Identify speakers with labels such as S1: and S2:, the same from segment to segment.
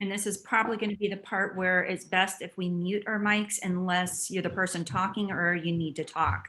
S1: And this is probably going to be the part where it's best if we mute our mics unless you're the person talking or you need to talk.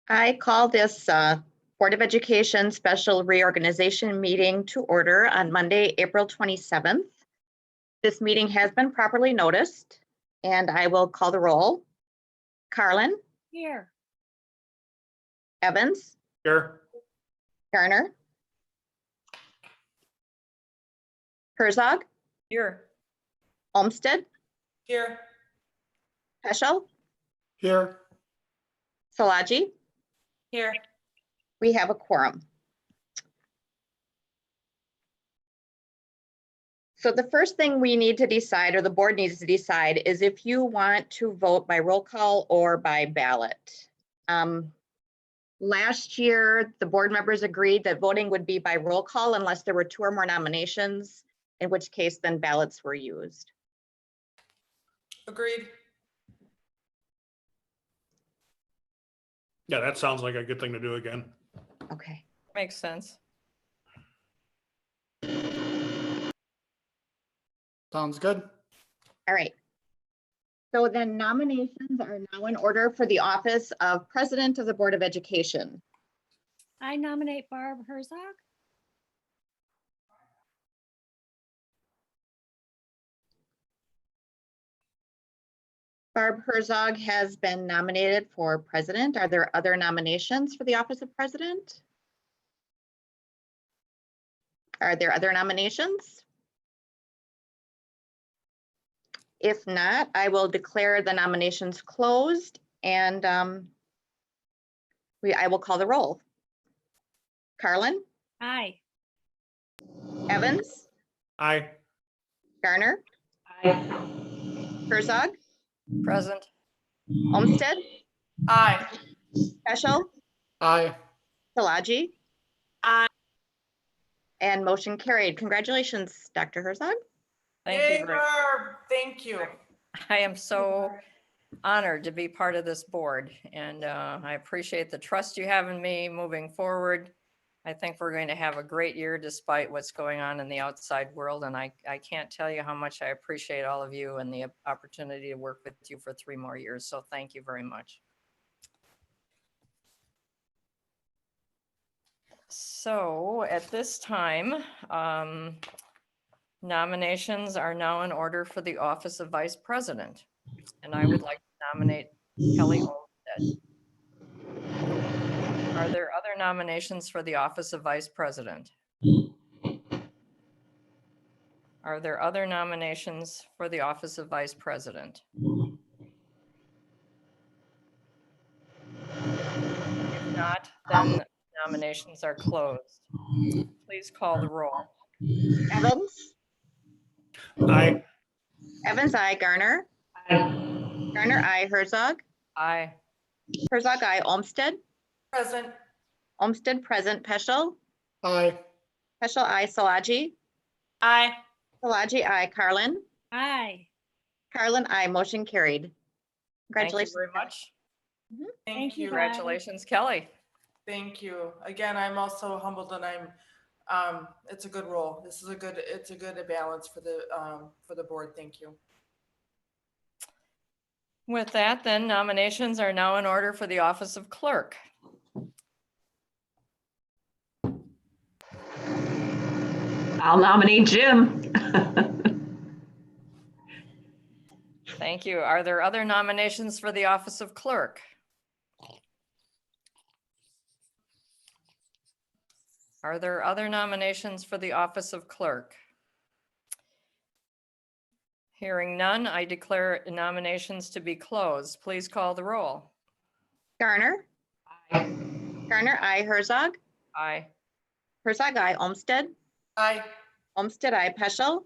S2: I call this Board of Education Special Reorganization Meeting to order on Monday, April 27th. This meeting has been properly noticed, and I will call the roll. Carlin?
S3: Here.
S2: Evans?
S4: Here.
S2: Garner? Herzog?
S3: Here.
S2: Olmsted?
S3: Here.
S2: Peschel?
S4: Here.
S2: Szilagyi?
S3: Here.
S2: We have a quorum. So the first thing we need to decide, or the board needs to decide, is if you want to vote by roll call or by ballot. Last year, the board members agreed that voting would be by roll call unless there were 2 or more nominations, in which case then ballots were used.
S3: Agreed.
S4: Yeah, that sounds like a good thing to do again.
S2: Okay.
S3: Makes sense.
S4: Sounds good.
S2: All right. So then nominations are now in order for the office of President of the Board of Education.
S5: I nominate Barb Herzog.
S2: Barb Herzog has been nominated for president. Are there other nominations for the office of president? Are there other nominations? If not, I will declare the nominations closed and I will call the roll. Carlin?
S5: Aye.
S2: Evans,
S4: Aye.
S2: Garner, Herzog,
S3: Present.
S2: Olmsted,
S3: Aye.
S2: Peschel,
S4: Aye.
S2: Szilagyi,
S3: Aye.
S2: and motion carried. Congratulations, Dr. Herzog.
S3: Thank
S6: Yay,
S3: you. very-
S6: Barb. Thank you.
S3: I am so honored to be part of this board, and I appreciate the trust you have in me moving forward. I think we're going to have a great year despite what's going on in the outside world, and I can't tell you how much I appreciate all of you and the opportunity to work with you for 3 more years. So thank you very much. So at this time, nominations are now in order for the office of Vice President. And I would like to nominate Kelly Olmsted. Are there other nominations for the office of Vice President? Are there other nominations for the office of Vice President? If not, then nominations are closed. Please call the roll.
S2: Evans,
S4: Aye.
S2: Evans, I, Garner. Garner, I, Herzog.
S3: Aye.
S2: Herzog, I, Olmsted.
S6: Present.
S2: Olmsted, present. Peschel.
S4: Aye.
S2: Peschel, I, Szilagyi.
S6: Aye.
S2: Szilagyi, I, Carlin.
S5: Aye.
S2: Carlin, I, motion carried.
S3: Thank you
S2: Congratulations.
S3: very much.
S6: Thank
S5: Thank you,
S6: you.
S5: Barb.
S3: Congratulations, Kelly.
S6: Thank you. Again, I'm also humbled and it's a good role. It's a good balance for the board. Thank you.
S3: With that, then nominations are now in order for the office of clerk.
S7: I'll nominate Jim.
S3: Thank you. Are there other nominations for the office of clerk? Are there other nominations for the office of clerk? Hearing none, I declare nominations to be closed. Please call the roll.
S2: Garner. Garner, I, Herzog.
S3: Aye.
S2: Herzog, I, Olmsted.
S6: Aye.
S2: Olmsted, I, Peschel.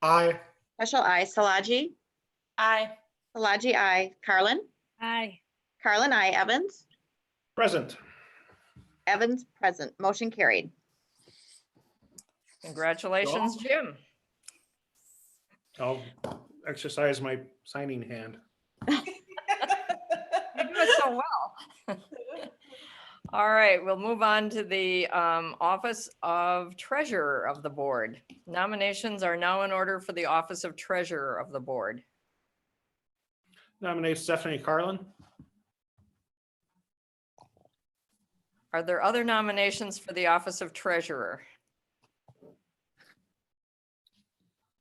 S4: Aye.
S2: Peschel, I, Szilagyi.
S6: Aye.
S2: Szilagyi, I, Carlin.
S5: Aye.
S2: Carlin, I, Evans.
S4: Present.
S2: Evans, present. Motion carried.
S3: Congratulations, Jim.
S4: I'll exercise my signing hand.
S3: You do it so well. All right, we'll move on to the office of treasurer of the board. Nominations are now in order for the office of treasurer of the board.
S4: Nominate Stephanie Carlin.
S3: Are there other nominations for the office of treasurer?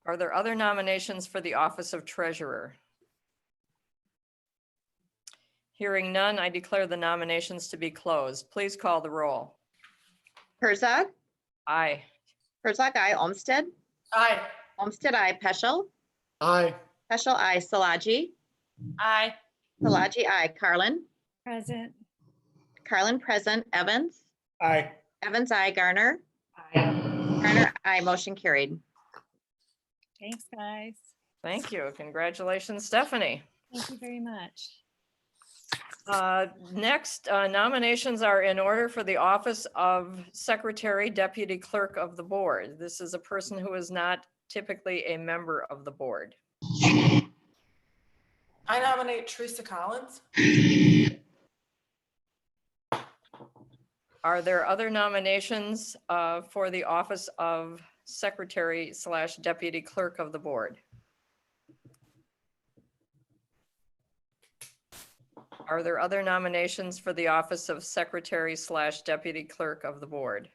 S3: Are there other nominations for the office of treasurer? Hearing none, I declare the nominations to be closed. Please call the roll.
S2: Herzog.
S3: Aye.
S2: Herzog, I, Olmsted.
S6: Aye.
S2: Olmsted, I, Peschel.
S4: Aye.
S2: Peschel, I, Szilagyi.
S6: Aye.
S2: Szilagyi, I, Carlin.
S5: Present.
S2: Carlin, present. Evans.
S4: Aye.
S2: Evans, I, Garner. Garner, I, motion carried.
S5: Thanks, guys.
S3: Thank you. Congratulations, Stephanie.
S5: Thank you very much.
S3: Next, nominations are in order for the office of secretary, deputy clerk of the board. This is a person who is not typically a member of the board.
S6: I nominate Teresa Collins.
S3: Are there other nominations for the office of secretary / deputy clerk of the board? Are there other nominations for the office of secretary / deputy clerk of the board?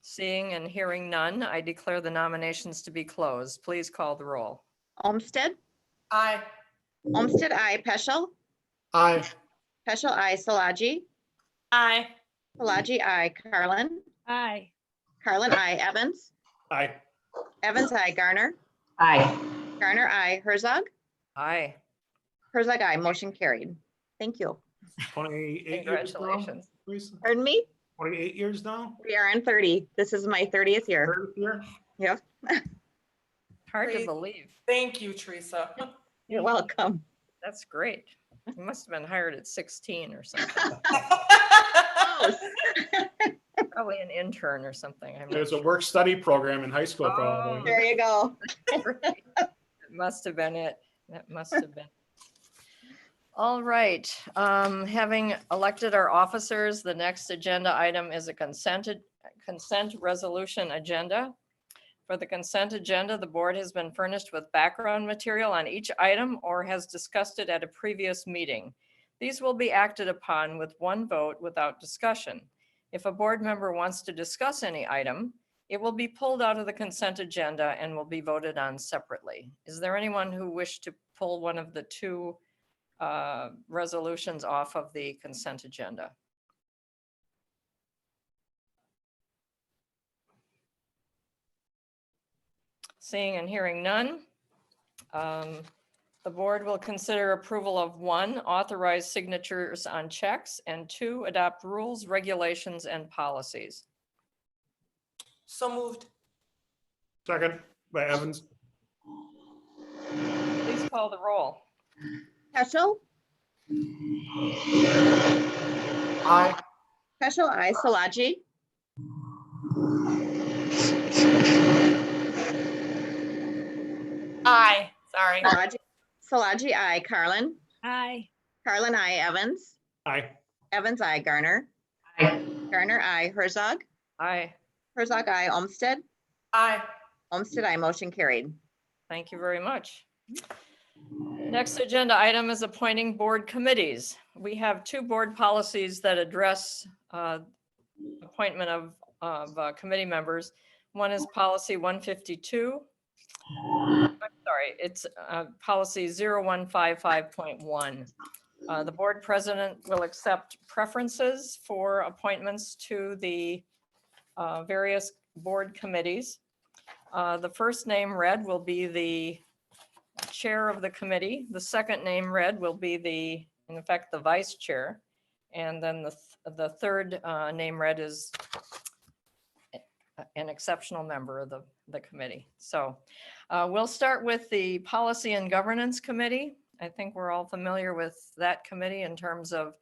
S3: Seeing and hearing none, I declare the nominations to be closed. Please call the roll.
S2: Olmsted.
S6: Aye.
S2: Olmsted, I, Peschel.
S4: Aye.
S2: Peschel, I, Szilagyi.
S6: Aye.
S2: Szilagyi, I, Carlin.
S5: Aye.
S2: Carlin, I, Evans.
S4: Aye.
S2: Evans, I, Garner.
S7: Aye.
S2: Garner, I, Herzog.
S3: Aye.
S2: Herzog, I, motion carried. Thank you.
S4: 28 years now,
S3: Congratulations.
S4: please.
S2: Pardon me?
S4: 28 years now?
S2: We are in 30. This is my 30th year.
S4: 30th year?
S2: Yep.
S3: Hard to
S6: Great.
S3: believe.
S6: Thank you, Teresa.
S2: You're welcome.
S3: That's great. You must have been hired at 16 or something.
S2: Close.
S3: Probably an intern or something. I'm not
S4: There's a
S3: sure.
S4: work-study program in high school,
S3: Oh.
S4: probably.
S2: There you go.
S3: That must have been it. That must have been. All right, having elected our officers, the next agenda item is a consent resolution agenda. For the consent agenda, the board has been furnished with background material on each item or has discussed it at a previous meeting. These will be acted upon with one vote without discussion. If a board member wants to discuss any item, it will be pulled out of the consent agenda and will be voted on separately. Is there anyone who wished to pull one of the two resolutions off of the consent agenda? Seeing and hearing none, the board will consider approval of 1, authorize signatures on checks, and 2, adopt rules, regulations, and policies.
S6: So moved.
S4: Second by Evans.
S3: Please call the roll.
S2: Peschel,
S4: Aye.
S2: Peschel, I, Salaji,
S6: Aye, sorry.
S2: Salaji, I, Carlin,
S5: Aye.
S2: Carlin, I, Evans,
S4: Aye.
S2: Evans, I, Garner,
S7: Aye.
S2: Garner, I, Herzog,
S3: Aye,
S2: Herzog, I, Olmsted,
S6: Aye.
S2: Olmsted, I, motion carried.
S3: thank you very much. Next agenda item is appointing board committees. We have 2 board policies that address appointment of committee members. One is policy 152. I'm sorry, it's policy 0155.1. The board president will accept preferences for appointments to the various board committees. The first name read will be the chair of the committee. The second name read will be in effect, the vice chair. And then the third name read is an exceptional member of the committee. So we'll start with the Policy and Governance Committee. I think we're all familiar with that committee in terms of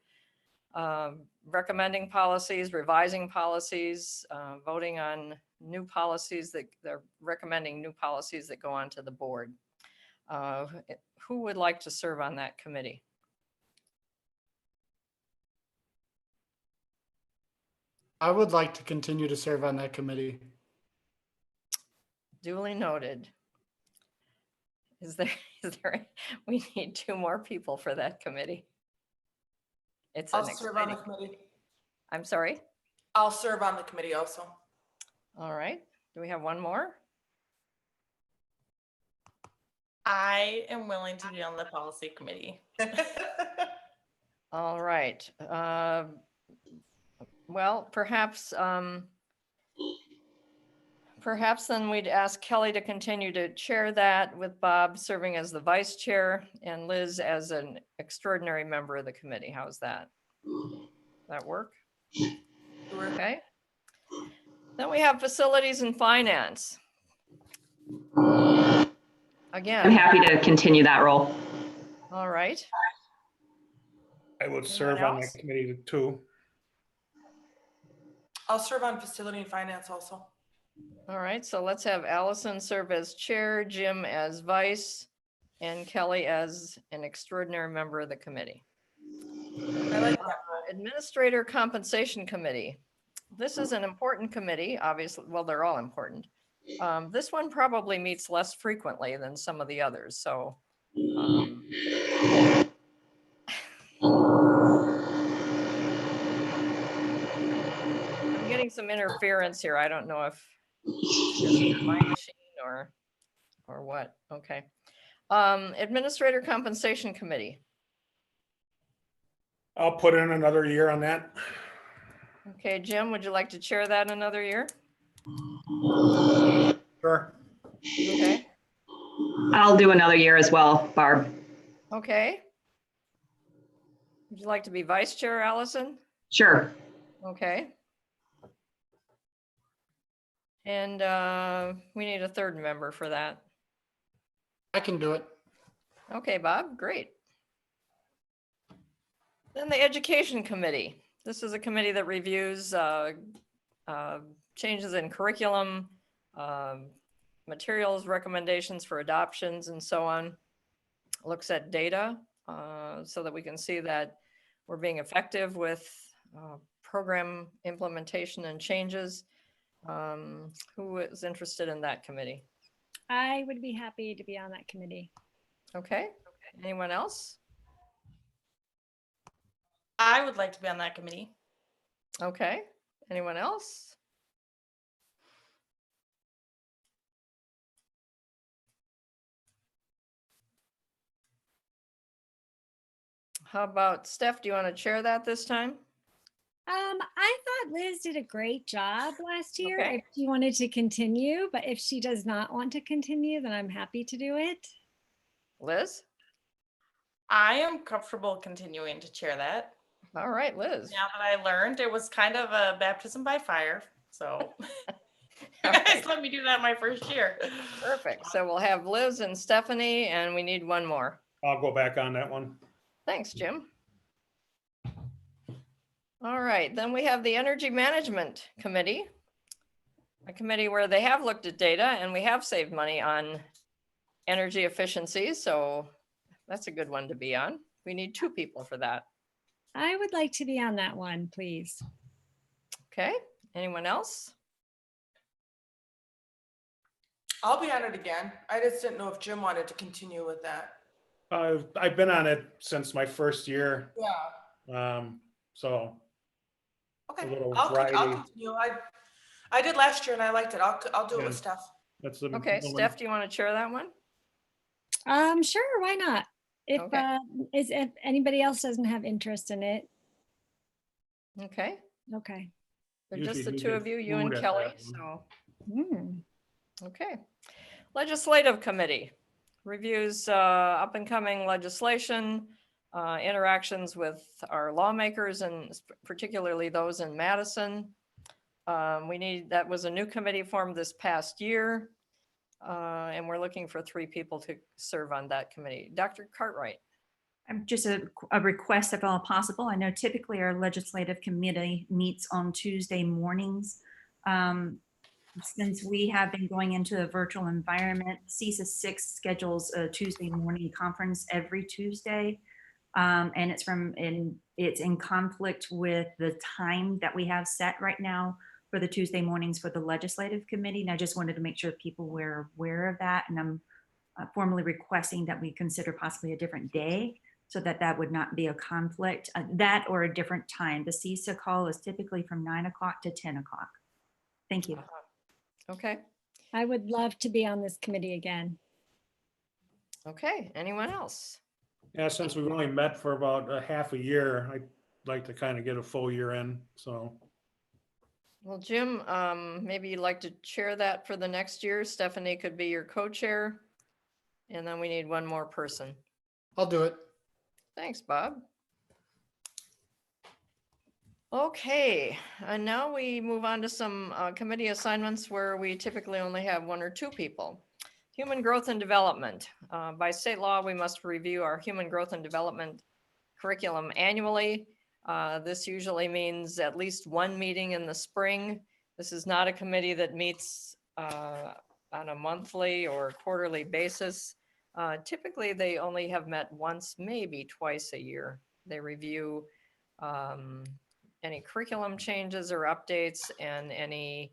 S3: recommending policies, revising policies, voting on new policies that they're recommending new policies that go on to the board. Who would like to serve on that committee?
S4: I would like to continue to serve on that committee.
S3: Duly noted. Is there, we need 2 more people for that committee. It's
S6: I'll
S3: an
S6: serve on the
S3: exciting,
S6: committee.
S3: I'm sorry.
S6: I'll serve on the committee also.
S3: All right, do we have one more?
S8: I am willing to be on the policy committee.
S3: All right. Well, perhaps then we'd ask Kelly to continue to chair that, with Bob serving as the vice chair and Liz as an extraordinary member of the committee. How's that? That work? Okay. Then we have Facilities and Finance.
S7: I'm
S3: Again,
S7: happy to continue that role.
S3: all right.
S4: I would
S3: Anyone
S4: serve on
S3: else?
S4: that committee too.
S6: I'll serve on facility and finance also.
S3: All right, so let's have Allison serve as chair, Jim as vice, and Kelly as an extraordinary member of the committee.
S6: I like that.
S3: Administrator Compensation Committee. This is an important committee, obviously. Well, they're all important. This one probably meets less frequently than some of the others, so. I'm getting some interference here. I don't know if it's my machine or what. Okay. Administrator Compensation Committee.
S4: I'll put in another year on that.
S3: Okay, Jim, would you like to chair that another year?
S4: Sure.
S3: Okay,
S7: I'll do another year as well, Barb.
S3: okay. Would you like to be vice chair, Allison?
S7: Sure.
S3: Okay. And we need a third member for that.
S4: I can do it.
S3: Okay, Bob, great. Then the Education Committee. This is a committee that reviews changes in curriculum, materials, recommendations for adoptions, and so on. Looks at data so that we can see that we're being effective with program implementation and changes. Who is interested in that committee?
S5: I would be happy to be on that committee.
S3: Okay, anyone else?
S8: I would like to be on that committee.
S3: Okay, anyone else? How about Steph? Do you want to chair that this time?
S5: I thought Liz did a great job last year.
S3: Okay.
S5: If she wanted to continue, but if she does not want to continue, then I'm happy to do it.
S3: Liz?
S8: I am comfortable continuing to chair that.
S3: All right, Liz.
S8: Now that I learned it was kind of a baptism by fire, so you
S3: Okay.
S8: guys let me do that my first year.
S3: Perfect. So we'll have Liz and Stephanie, and we need one more.
S9: I'll go back on that one.
S3: Thanks, Jim. All right, then we have the Energy Management Committee, a committee where they have looked at data and we have saved money on energy efficiency. So that's a good one to be on. We need 2 people for that.
S5: I would like to be on that one, please.
S3: Okay, anyone else?
S6: I'll be on it again. I just didn't know if Jim wanted to continue with that.
S9: I've been on it since my first year,
S6: Yeah.
S9: so
S6: Okay.
S9: little
S6: I'll
S9: variety.
S6: continue. I did last year and I liked it. I'll do it with
S9: Yeah.
S6: Steph.
S9: that's the.
S3: Okay,
S9: the one.
S3: Steph, do you want to chair that one?
S5: Sure, why not? If
S3: Okay.
S5: if anybody else doesn't have interest in it,
S3: Okay,
S5: okay.
S3: they're just
S9: Usually
S3: the
S9: you
S3: 2 of
S9: get
S3: you, you and
S9: food at
S3: Kelly,
S9: that one.
S3: so.
S5: Hmm.
S3: Okay. Legislative Committee reviews up and coming legislation, interactions with our lawmakers and particularly those in Madison. That was a new committee formed this past year. And we're looking for 3 people to serve on that committee. Dr. Cartwright.
S1: Just a request if all possible. I know typically our legislative committee meets on Tuesday mornings. Since we have been going into a virtual environment, CISA 6 schedules a Tuesday morning conference every Tuesday. And it's in conflict with the time that we have set right now for the Tuesday mornings for the legislative committee. And I just wanted to make sure people were aware of that. And I'm formally requesting that we consider possibly a different day so that that would not be a conflict, that or a different time. The CISA call is typically from 9 o'clock to 10 o'clock. Thank you.
S3: Okay.
S5: I would love to be on this committee again.
S3: Okay. Anyone else?
S9: Yeah, since we've only met for about a half a year, I'd like to kind of get a full year in, so.
S3: Well, Jim, maybe you'd like to chair that for the next year. Stephanie could be your co-chair. And then we need one more person.
S4: I'll do it.
S3: Thanks, Bob. Okay, and now we move on to some committee assignments where we typically only have 1 or 2 people. Human growth and development. By state law, we must review our human growth and development curriculum annually. This usually means at least 1 meeting in the spring. This is not a committee that meets on a monthly or quarterly basis. Typically, they only have met once, maybe twice a year. They review any curriculum changes or updates and any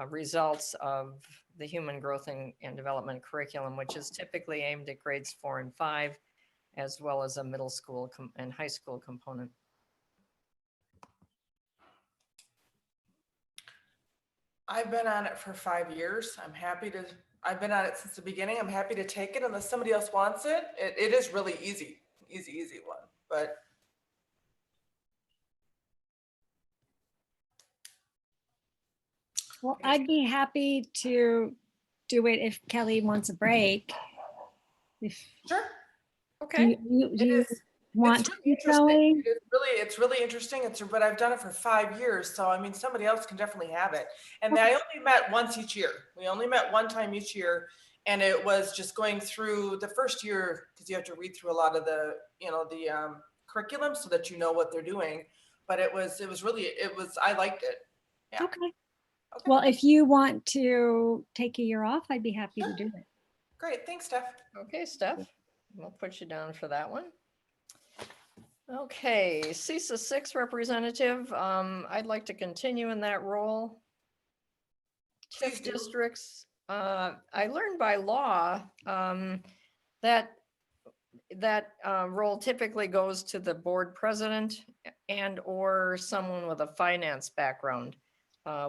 S3: results of the human growth and development curriculum, which is typically aimed at grades 4 and 5, as well as a middle school and high school component.
S6: I've been on it for 5 years. I've been on it since the beginning. I'm happy to take it unless somebody else wants it. It is really easy one, but
S5: Well, I'd be happy to do it if Kelly wants a break. If
S6: sure.
S3: Okay,
S5: do
S6: It
S5: you
S6: is.
S5: want
S6: It's
S5: to
S6: really
S5: keep
S6: interesting.
S5: going.
S6: It's really interesting. But I've done it for 5 years. So, I mean, somebody else can definitely have it. And I only met once each year. We only met one time each year. And it was just going through the first year, because you have to read through a lot of the, curriculum so that you know what they're doing. But I liked it. Yeah.
S5: Okay.
S6: Okay.
S5: Well, if you want to take a year off, I'd be happy to do it.
S6: Great. Thanks, Steph.
S3: Okay, Steph, we'll put you down for that one. Okay, CISA 6 representative, I'd like to continue in that role.
S6: Please
S3: TIF
S6: do.
S3: districts, I learned by law that role typically goes to the board president and or someone with a finance background.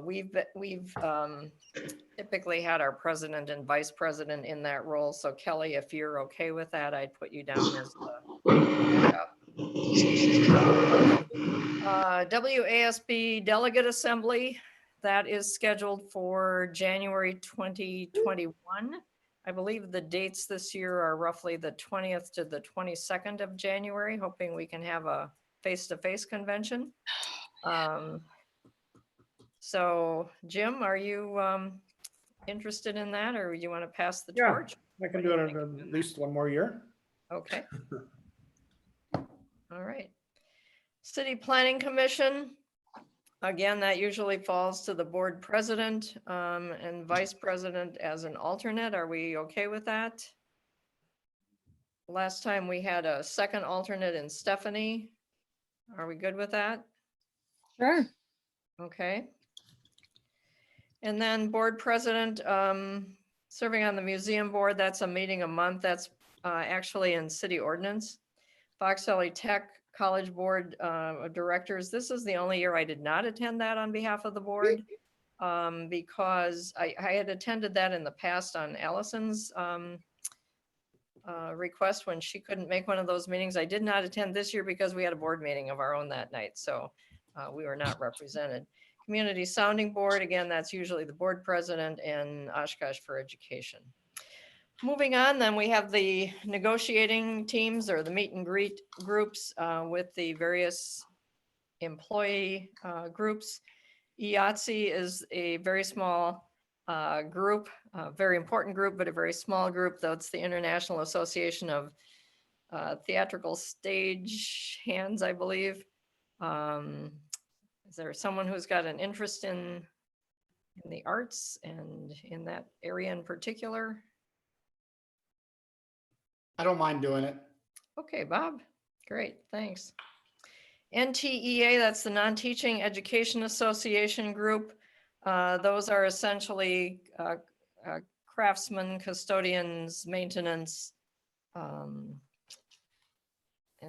S3: We've typically had our president and vice president in that role. So Kelly, if you're okay with that, I'd put you down as the backup. WASB Delegate Assembly, that is scheduled for January 2021. I believe the dates this year are roughly the 20th to the 22nd of January, hoping we can have a face-to-face convention. So Jim, are you interested in that, or you want to pass the
S9: Yeah,
S3: torch?
S9: I can do it in at least one more year.
S3: Okay. All right. City Planning Commission. Again, that usually falls to the board president and vice president as an alternate. Are we okay with that? Last time we had a second alternate in Stephanie. Are we good with that?
S5: Sure.
S3: Okay. And then board president, serving on the museum board, that's a meeting a month. That's actually in city ordinance. Fox Valley Tech College Board of Directors. This is the only year I did not attend that on behalf of the board because I had attended that in the past on Allison's request when she couldn't make one of those meetings. I did not attend this year because we had a board meeting of our own that night. So we were not represented. Community Sounding Board, again, that's usually the board president and Oshkosh for Education. Moving on, then we have the negotiating teams or the meet and greet groups with the various employee groups. IATSE is a very small group, a very important group, but a very small group, though it's the International Association of Theatrical Stage Hands, I believe. Is there someone who's got an interest in the arts and in that area in particular?
S4: I don't mind doing it.
S3: Okay, Bob. Great, thanks. NTEA, that's the Non-Teaching Education Association group. Those are essentially craftsmen, custodians, maintenance, and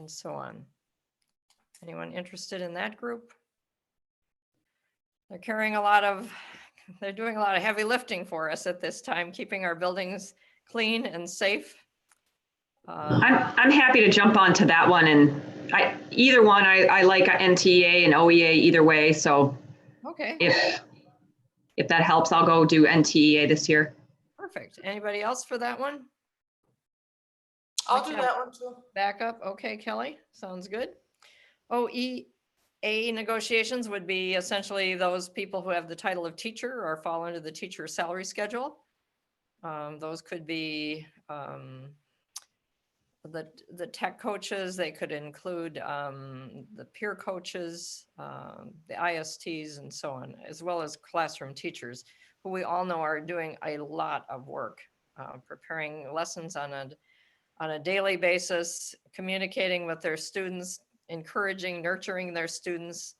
S3: so on. Anyone interested in that group? They're doing a lot of heavy lifting for us at this time, keeping our buildings clean and safe.
S7: I'm happy to jump onto that one, and either one, I like NTA and OEA either way. So
S3: Okay,
S7: if that helps, I'll go do NTEA this year.
S3: perfect. Anybody else for that one?
S6: I'll do that one too.
S3: Backup. Okay, Kelly, sounds good. OEA negotiations would be essentially those people who have the title of teacher or fall under the teacher salary schedule. Those could be the tech coaches. They could include the peer coaches, the ISTs, and so on, as well as classroom teachers, who we all know are doing a lot of work, preparing lessons on a daily basis, communicating with their students, encouraging, nurturing their students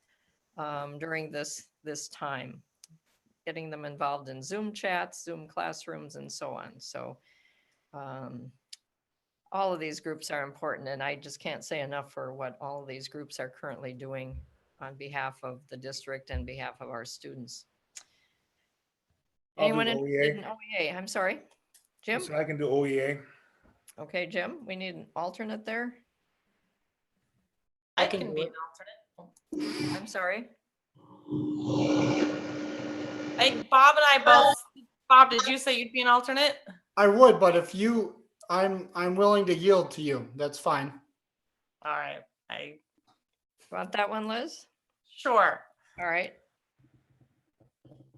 S3: during this time, getting them involved in Zoom chats, Zoom classrooms, and so on. So all of these groups are important, and I just can't say enough for what all of these groups are currently doing on behalf of the district and behalf of our students.
S9: I'll do
S3: Anyone interested in
S9: OEA.
S3: OEA? I'm sorry, Jim?
S9: So I can do OEA.
S3: Okay, Jim, we need an alternate there.
S8: I
S4: can
S8: can
S4: do
S8: be
S4: it.
S8: an alternate.
S3: I'm sorry.
S8: I think Bob and I both, Bob, did you say you'd be an alternate?
S4: I would, but if you, I'm willing to yield to you. That's fine.
S8: All right, I,
S3: Want that one, Liz?
S8: sure.
S3: All right.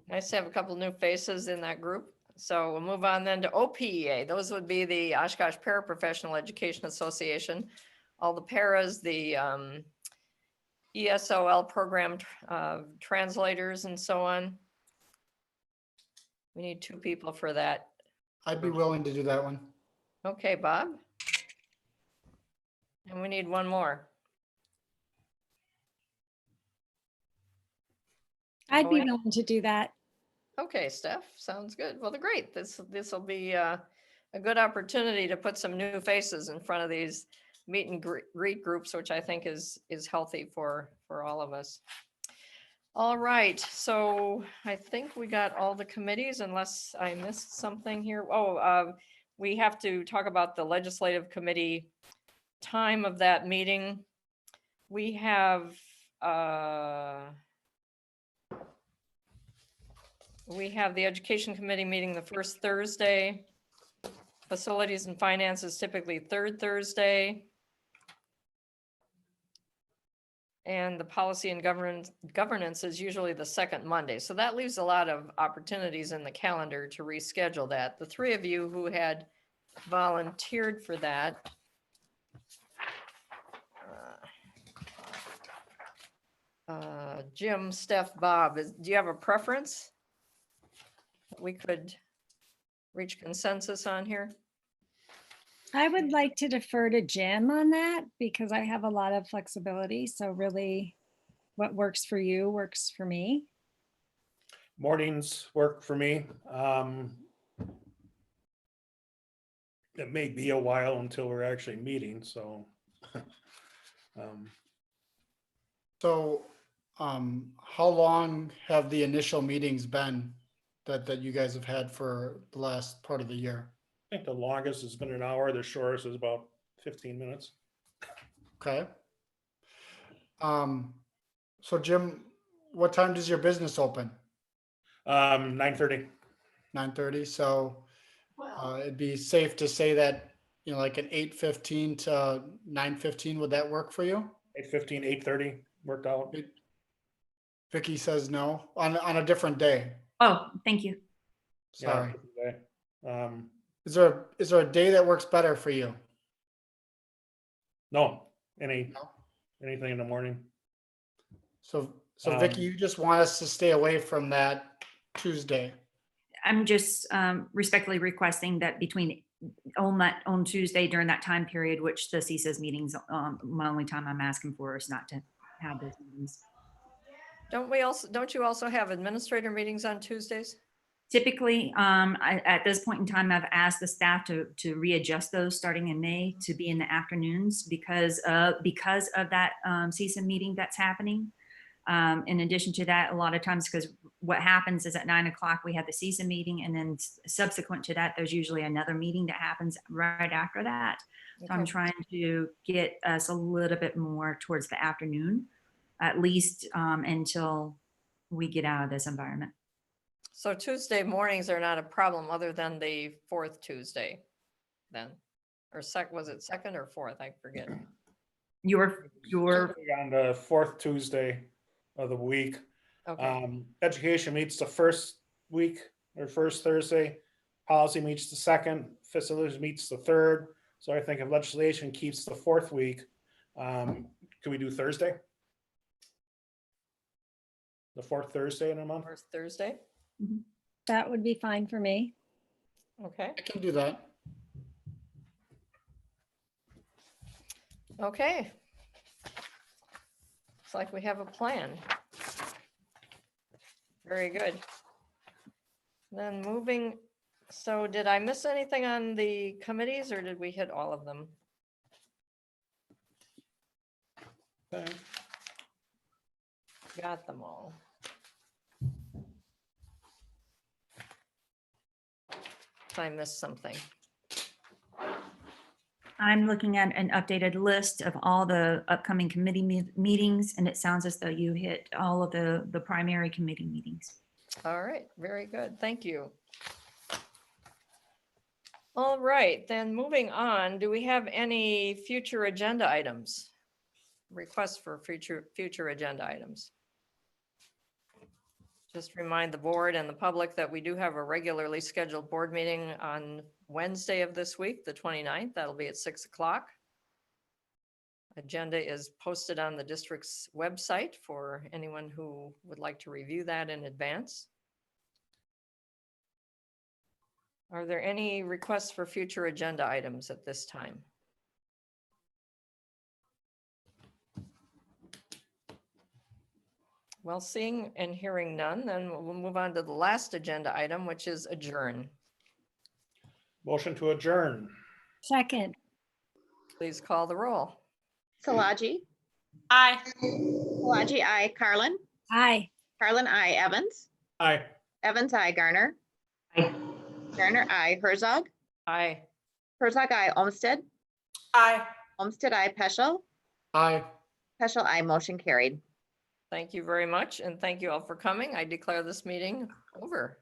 S3: Nice to have a couple new faces in that group. So we'll move on then to OPEA. Those would be the Oshkosh Paraprofessional Education Association. All the paras, the ESOL program translators and so on. We need 2 people for that.
S4: I'd be willing to do that one.
S3: Okay, Bob. And we need 1 more.
S5: I'd be
S3: yeah.
S5: willing to do that.
S3: Okay, Steph, sounds good. Well, great. This will be a good opportunity to put some new faces in front of these meet and greet groups, which I think is healthy for all of us. All right, so I think we got all the committees unless I missed something here. Oh, we have to talk about the legislative committee time of that meeting. We have the education committee meeting the first Thursday. Facilities and finance is typically 3rd Thursday. And the policy and governance is usually the 2nd Monday. So that leaves a lot of opportunities in the calendar to reschedule that. The 3 of you who had volunteered for that. Jim, Steph, Bob, do you have a preference? We could reach consensus on here.
S5: I would like to defer to Jim on that because I have a lot of flexibility. So really what works for you works for me.
S9: Mornings work for me. It may be a while until we're actually meeting, so.
S4: So, how long have the initial meetings been that you guys have had for the last part of the year?
S9: I think the longest has been an hour, the shortest is about 15 minutes.
S4: Okay. So Jim, what time does your business open?
S9: 9:30.
S4: 9:30. So it'd be safe to say that, like an 8:15 to 9:15, would that work for you?
S9: 8:15, 8:30 worked out.
S4: Vicky says no, on a different day.
S1: Oh, thank you.
S4: Sorry.
S9: Yeah.
S4: Is there a day that works better for you?
S9: No,
S4: No?
S9: anything in the morning.
S4: So Vicky, you just want us to stay away from that Tuesday.
S1: I'm just respectfully requesting that on Tuesday during that time period, which the CSAS meetings, my only time I'm asking for is not to have those meetings.
S3: Don't you also have administrator meetings on Tuesdays?
S1: Typically, at this point in time, I've asked the staff to readjust those starting in May to be in the afternoons because of that CSA meeting that's happening. In addition to that, a lot of times, because what happens is at 9 o'clock, we have the CSA meeting, and then subsequent to that, there's usually another meeting that happens right after that. So I'm
S3: Okay.
S1: trying to get us a little bit more towards the afternoon, at least until we get out of this environment.
S3: So Tuesday mornings are not a problem other than the 4th Tuesday then? Or was it 2nd or 4th? I forget.
S1: Your
S9: Typically on the 4th Tuesday of the week.
S3: Okay,
S9: Education meets the first week or first Thursday. Policy meets the 2nd. Facilities meets the 3rd. So I think if legislation keeps the 4th week, can we do Thursday? The 4th Thursday in a month?
S3: 1st Thursday.
S5: That would be fine for me.
S3: Okay,
S4: I can do that.
S3: okay. It's like we have a plan. Very good. Then moving, so did I miss anything on the committees or did we hit all of them?
S9: Okay.
S3: Got them all. If I missed something.
S1: I'm looking at an updated list of all the upcoming committee meetings, and it sounds as though you hit all of the primary committee meetings.
S3: All right, very good. Thank you. All right, then moving on, do we have any future agenda items? requests for future agenda items? Just remind the board and the public that we do have a regularly scheduled board meeting on Wednesday of this week, the 29th. That'll be at 6 o'clock. Agenda is posted on the district's website for anyone who would like to review that in advance. Are there any requests for future agenda items at this time? Well, seeing and hearing none, then we'll move on to the last agenda item, which is adjourn.
S9: Motion to adjourn.
S5: Second,
S3: Please call the roll.
S2: Szilagyi,
S8: Aye.
S2: Szilagyi, aye. Carlin,
S5: aye.
S2: Carlin, aye. Evans,
S9: Aye.
S2: Evans, aye. Garner,
S7: Aye.
S2: Garner, aye. Herzog,
S3: Aye.
S2: Herzog, aye. Olmsted,
S6: Aye.
S2: Olmsted, aye. Peschel,
S4: Aye.
S2: Peschel, aye. Motion carried.
S3: Thank you very much, and thank you all for coming. I declare this meeting over.